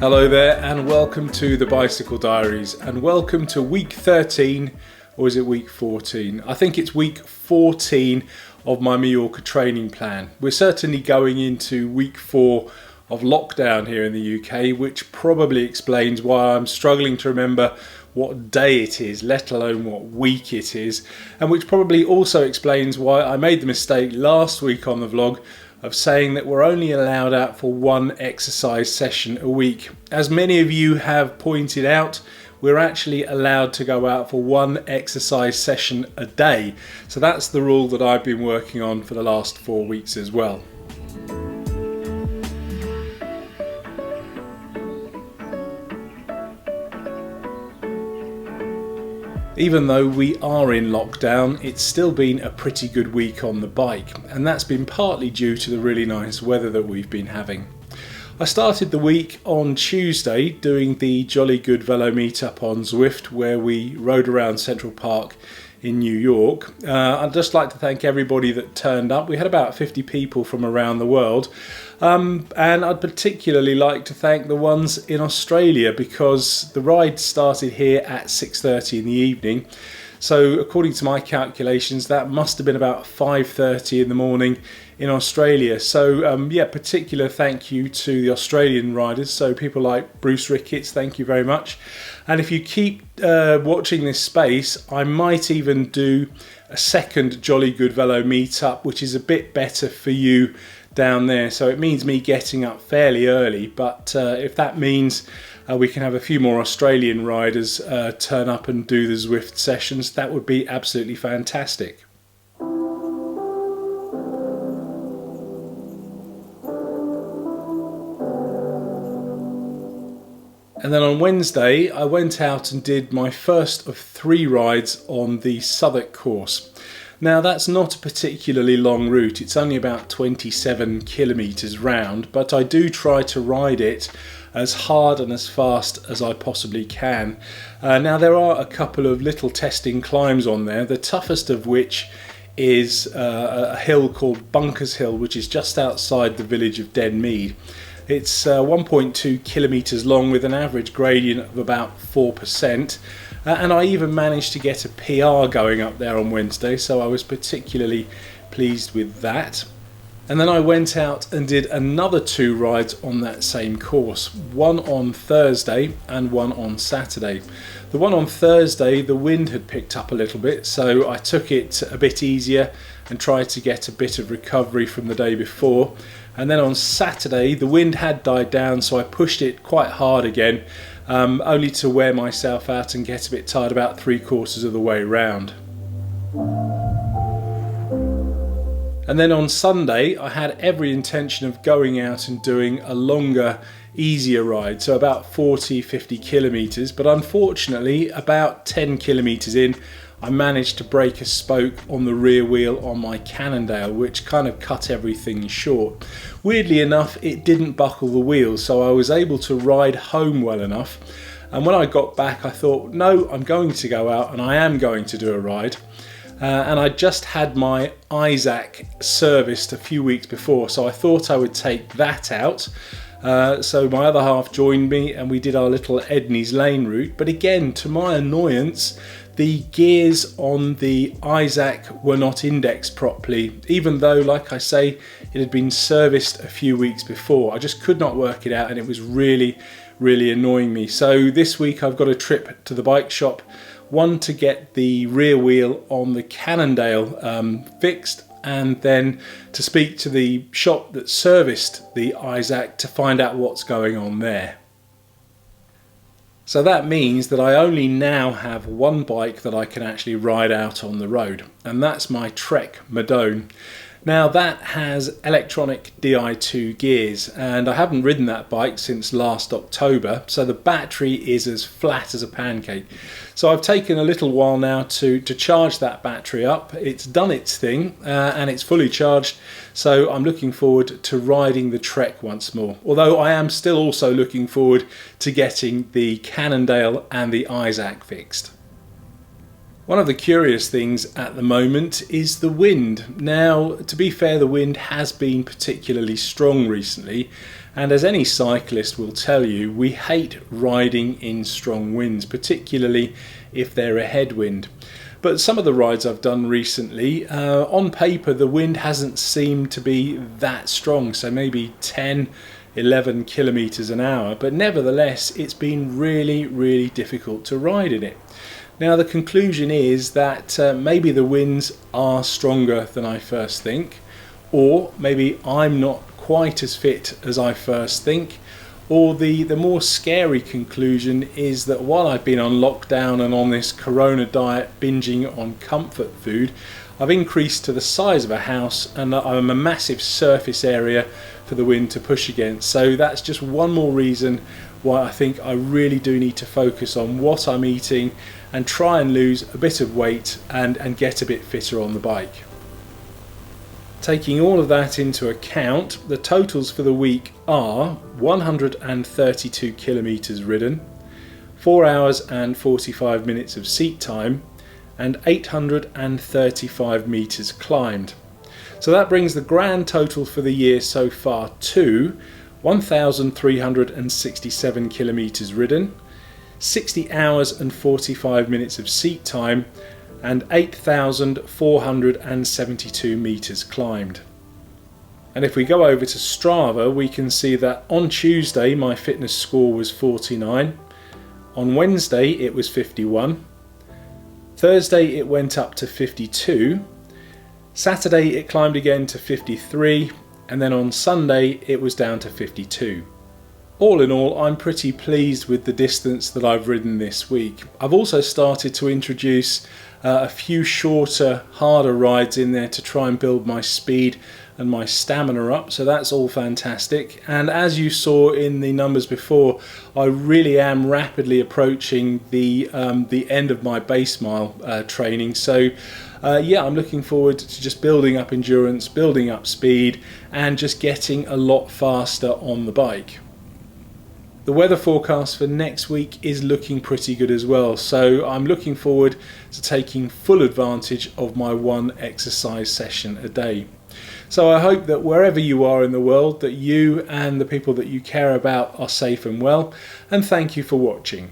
Hello there and welcome to the Bicycle Diaries and welcome to week 13, or is it week 14? I think it's week 14 of my Mallorca training plan. We're certainly going into week 4 of lockdown here in the UK, which probably explains why I'm struggling to remember what day it is, let alone what week it is, and which probably also explains why I made the mistake last week on the vlog of saying that we're only allowed out for one exercise session a week. As many of you have pointed out, we're actually allowed to go out for one exercise session a day. So that's the rule that I've been working on for the last 4 weeks as well. Even though we are in lockdown, it's still been a pretty good week on the bike, and that's been partly due to the really nice weather that we've been having. I started the week on Tuesday doing the Jolly Good Velo meetup on Zwift, where we rode around Central Park in New York. I'd just like to thank everybody that turned up. We had about 50 people from around the world. And I'd particularly like to thank the ones in Australia, because the ride started here at 6:30 in the evening. So according to my calculations, that must have been about 5:30 in the morning in Australia. So yeah, particular thank you to the Australian riders. So people like Bruce Ricketts, thank you very much. And if you keep watching this space, I might even do a second Jolly Good Velo meetup, which is a bit better for you down there. So it means me getting up fairly early, but if that means we can have a few more Australian riders turn up and do the Zwift sessions, that would be absolutely fantastic. And then on Wednesday, I went out and did my first of 3 rides on the Southwark course. Now that's not a particularly long route, it's only about 27 kilometres round, but I do try to ride it as hard and as fast as I possibly can. Now there are a couple of little testing climbs on there, the toughest of which is a hill called Bunkers Hill, which is just outside the village of Denmead. It's 1.2 kilometres long with an average gradient of about 4%. And I even managed to get a PR going up there on Wednesday, so I was particularly pleased with that. And then I went out and did another 2 rides on that same course, one on Thursday and one on Saturday. The one on Thursday, the wind had picked up a little bit, so I took it a bit easier and tried to get a bit of recovery from the day before. And then on Saturday, the wind had died down, so I pushed it quite hard again, only to wear myself out and get a bit tired about 3/4 of the way round. And then on Sunday, I had every intention of going out and doing a longer, easier ride, so about 40-50 kilometres, but unfortunately about 10 kilometres in, I managed to break a spoke on the rear wheel on my Cannondale, which kind of cut everything short. Weirdly enough, it didn't buckle the wheels, so I was able to ride home well enough. And when I got back, I thought, no, I'm going to go out and I am going to do a ride. And I just had my Isaac serviced a few weeks before, so I thought I would take that out. So my other half joined me and we did our little Edney's Lane route. But again, to my annoyance, the gears on the Isaac were not indexed properly, even though, like I say, it had been serviced a few weeks before. I just could not work it out and it was really annoying me. So this week I've got a trip to the bike shop, one to get the rear wheel on the Cannondale fixed, and then to speak to the shop that serviced the Isaac to find out what's going on there. So that means that I only now have one bike that I can actually ride out on the road, and that's my Trek Madone. Now that has electronic Di2 gears, and I haven't ridden that bike since last October, so the battery is as flat as a pancake. So I've taken a little while now to charge that battery up. It's done its thing and it's fully charged, so I'm looking forward to riding the Trek once more. Although I am still also looking forward to getting the Cannondale and the Isaac fixed. One of the curious things at the moment is the wind. Now, to be fair, the wind has been particularly strong recently, and as any cyclist will tell you, we hate riding in strong winds, particularly if they're a headwind. But some of the rides I've done recently, on paper the wind hasn't seemed to be that strong, so maybe 10, 11 kilometers an hour, but nevertheless it's been really difficult to ride in it. Now the conclusion is that maybe the winds are stronger than I first think, or maybe I'm not quite as fit as I first think, or the more scary conclusion is that while I've been on lockdown and on this corona diet binging on comfort food, I've increased to the size of a house and I'm a massive surface area for the wind to push against. So that's just one more reason why I think I really do need to focus on what I'm eating and try and lose a bit of weight and get a bit fitter on the bike. Taking all of that into account, the totals for the week are 132 kilometers ridden, 4 hours and 45 minutes of seat time, and 835 meters climbed. So that brings the grand total for the year so far to 1,367 kilometers ridden, 60 hours and 45 minutes of seat time, and 8,472 meters climbed. And if we go over to Strava, we can see that on Tuesday my fitness score was 49, on Wednesday it was 51, Thursday it went up to 52, Saturday it climbed again to 53, and then on Sunday it was down to 52. All in all, I'm pretty pleased with the distance that I've ridden this week. I've also started to introduce a few shorter, harder rides in there to try and build my speed and my stamina up, so that's all fantastic. And as you saw in the numbers before, I really am rapidly approaching the end of my base mile training. So yeah, I'm looking forward to just building up endurance, building up speed, and just getting a lot faster on the bike. The weather forecast for next week is looking pretty good as well, so I'm looking forward to taking full advantage of my one exercise session a day. So I hope that wherever you are in the world, that you and the people that you care about are safe and well, and thank you for watching.